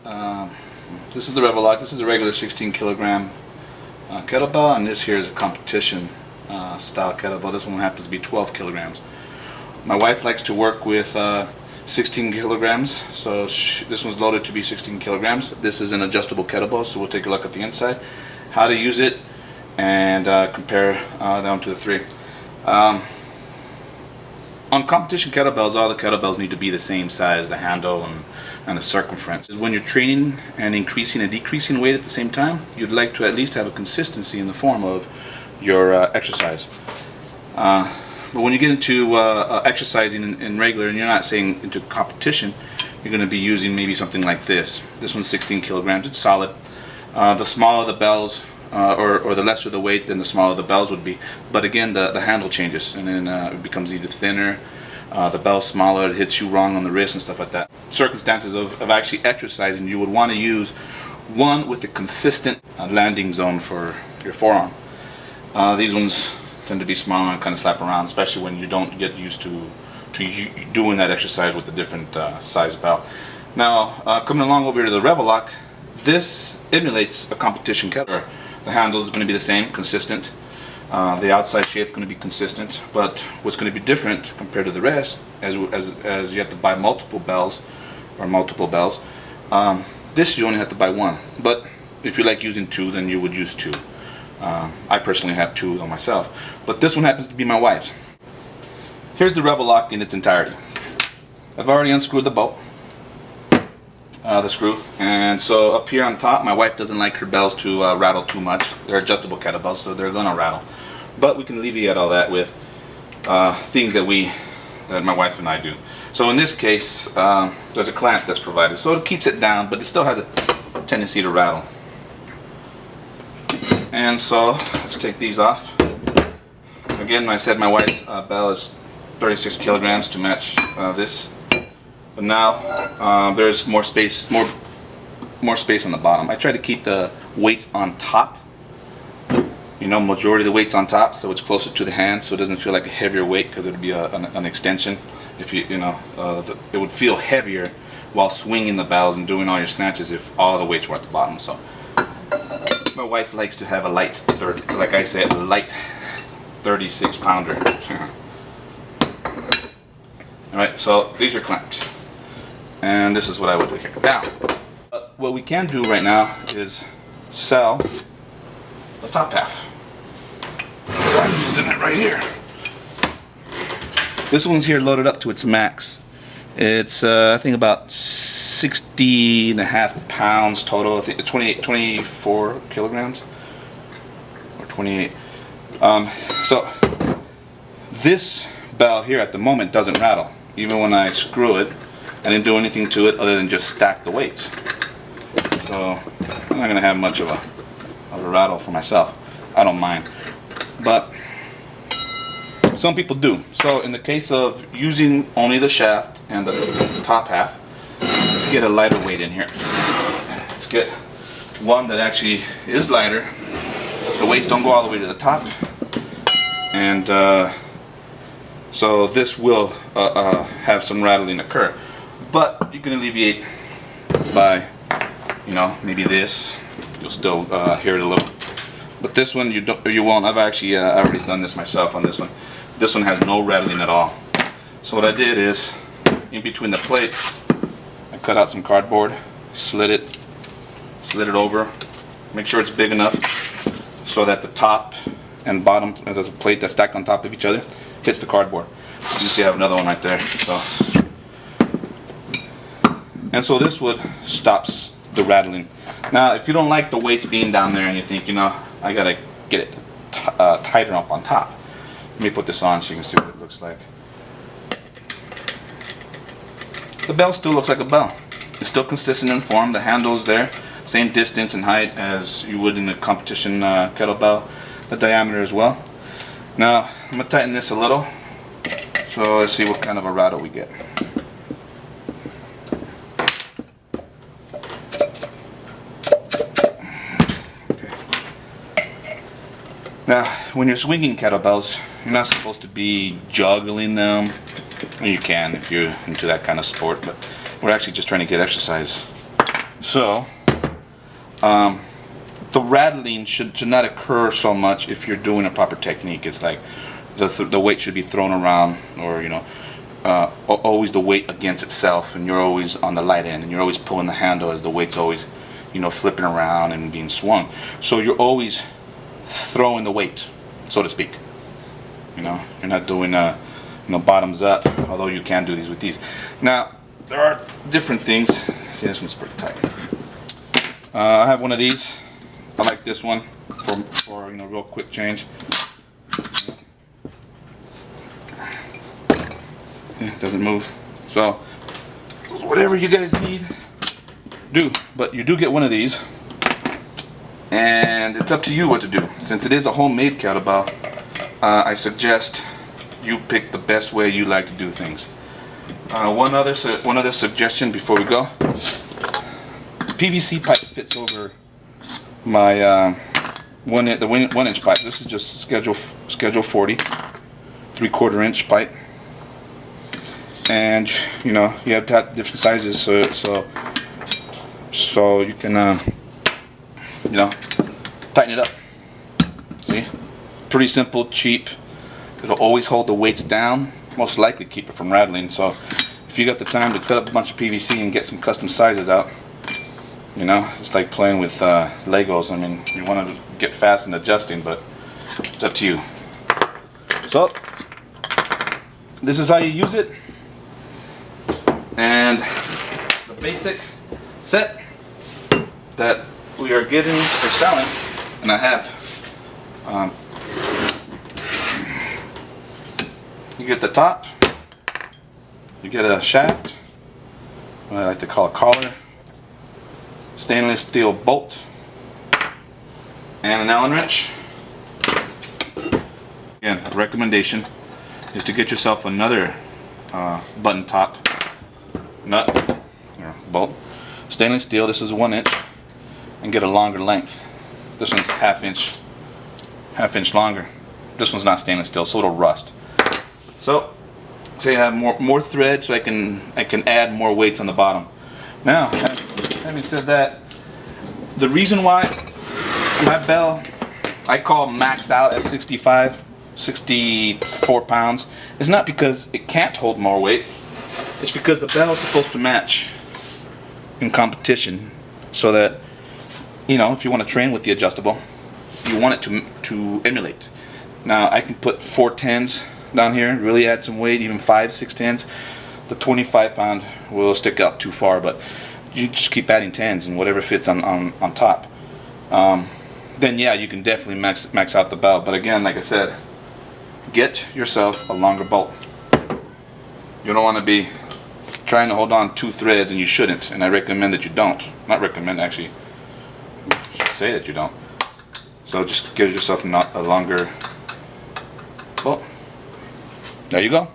This is the RevelLock. This is a regular 16 kilogram kettlebell, and this here is a competition style kettlebell. This one happens to be 12 kilograms. My wife likes to work with 16 kilograms, so this one's loaded to be 16 kilograms. This is an adjustable kettlebell, so we'll take a look at the inside, how to use it, and compare them to the three. On competition kettlebells, all the kettlebells need to be the same size, the handle and the circumference. When you're training and increasing and decreasing weight at the same time, you'd like to at least have a consistency in the form of your exercise. But when you get into exercising in regular, and you're not saying into competition, you're going to be using maybe something like this. This one's 16 kilograms. It's solid. The smaller the bells, or the lesser the weight, then the smaller the bells would be. But again, the handle changes, and then it becomes either thinner, the bell's smaller, it hits you wrong on the wrist and stuff like that. Circumstances of actually exercising, you would want to use one with a consistent landing zone for your forearm. These ones tend to be smaller and kind of slap around, especially when you don't get used to doing that exercise with a different size bell. Now, coming along over here to the RevelLock, this emulates a competition kettlebell. The handle is going to be the same, consistent. The outside shape is going to be consistent, but what's going to be different compared to the rest, as you have to buy multiple bells, this you only have to buy one. But if you like using two, then you would use two. I personally have two on myself, but this one happens to be my wife's. Here's the RevelLock in its entirety. I've already unscrewed the bolt, the screw, and so up here on top, my wife doesn't like her bells to rattle too much. They're adjustable kettlebells, so they're gonna rattle, but we can alleviate all that with things that my wife and I do. So in this case, there's a clamp that's provided, so it keeps it down, but it still has a tendency to rattle. And so let's take these off. Again, I said my wife's bell is 36 kilograms to match this, but now there's more space on the bottom. I try to keep the weights on top. Majority of the weight's on top, so it's closer to the hand, so it doesn't feel like a heavier weight, because it would be an extension. If it would feel heavier while swinging the bells and doing all your snatches if all the weights were at the bottom. So my wife likes to have a light 36 pounder. Alright, so these are clamped, and this is what I would do here. Now, what we can do right now is sell the top half. So I'm using it right here. This one's here loaded up to its max. It's I think about 60.5 pounds total. I think 24 kilograms or 28. So this bell here at the moment doesn't rattle. Even when I screw it, I didn't do anything to it other than just stack the weights. So I'm not gonna have much of a rattle for myself. I don't mind, but some people do. So in the case of using only the shaft and the top half, let's get a lighter weight in here. Let's get one that actually is lighter. The weights don't go all the way to the top, and so this will have some rattling occur. But you can alleviate by, maybe this. You'll still hear it a little. But this one you won't. I've actually already done this myself on this one. This one has no rattling at all. So what I did is, in between the plates, I cut out some cardboard, slid it over, make sure it's big enough so that the top and bottom, there's a plate that's stacked on top of each other, hits the cardboard. You see I have another one right there. So this would stops the rattling. Now, if you don't like the weights being down there and you think, I gotta get it tighter up on top, let me put this on so you can see what it looks like. The bell still looks like a bell. It's still consistent in form. The handle's there, same distance and height as you would in the competition kettlebell. The diameter as well. Now I'm gonna tighten this a little, so let's see what kind of a rattle we get. Now, when you're swinging kettlebells, you're not supposed to be juggling them. You can if you're into that kind of sport, but we're actually just trying to get exercise. So the rattling should not occur so much if you're doing a proper technique. It's like the weight should be thrown around, or always the weight against itself, and you're always on the light end, and you're always pulling the handle as the weight's always flipping around and being swung. So you're always throwing the weight, so to speak. You're not doing bottoms up, although you can do these with these. Now there are different things. See, this one's pretty tight. I have one of these. I like this one for real quick change. It doesn't move. So whatever you guys need, do. But you do get one of these, and it's up to you what to do. Since it is a homemade kettlebell, I suggest you pick the best way you like to do things. One other suggestion before we go. PVC pipe fits over my 1 inch pipe. This is just schedule 40, 3/4 inch pipe, and you have to have different sizes so you can tighten it up. See, pretty simple, cheap. It'll always hold the weights down, most likely keep it from rattling. So if you got the time to cut up a bunch of PVC and get some custom sizes out, it's like playing with Legos. I mean, you want to get fast and adjusting, but it's up to you. So this is how you use it, and the basic set that we are getting for selling, and I have. You get the top, you get a shaft, what I like to call a collar, stainless steel bolt, and an Allen wrench. Again, a recommendation is to get yourself another button top nut or bolt, stainless steel. This is 1 inch, and get a longer length. This one's half inch longer. This one's not stainless steel, so it'll rust. So, say I have more thread, so I can add more weights on the bottom. Now, having said that, the reason why my bell I call max out at 64 pounds is not because it can't hold more weight. It's because the bell is supposed to match in competition, so that if you want to train with the adjustable, you want it to emulate. Now I can put 4 10s down here, really add some weight, even 5, 6 10s. The 25 pound will stick out too far, but you just keep adding 10s and whatever fits on top. Then yeah, you can definitely max out the bell. But again, like I said, get yourself a longer bolt. You don't want to be trying to hold on 2 threads, and you shouldn't. And I recommend that you don't. Not recommend, actually. I should say that you don't. So just get yourself a longer bolt. There you go.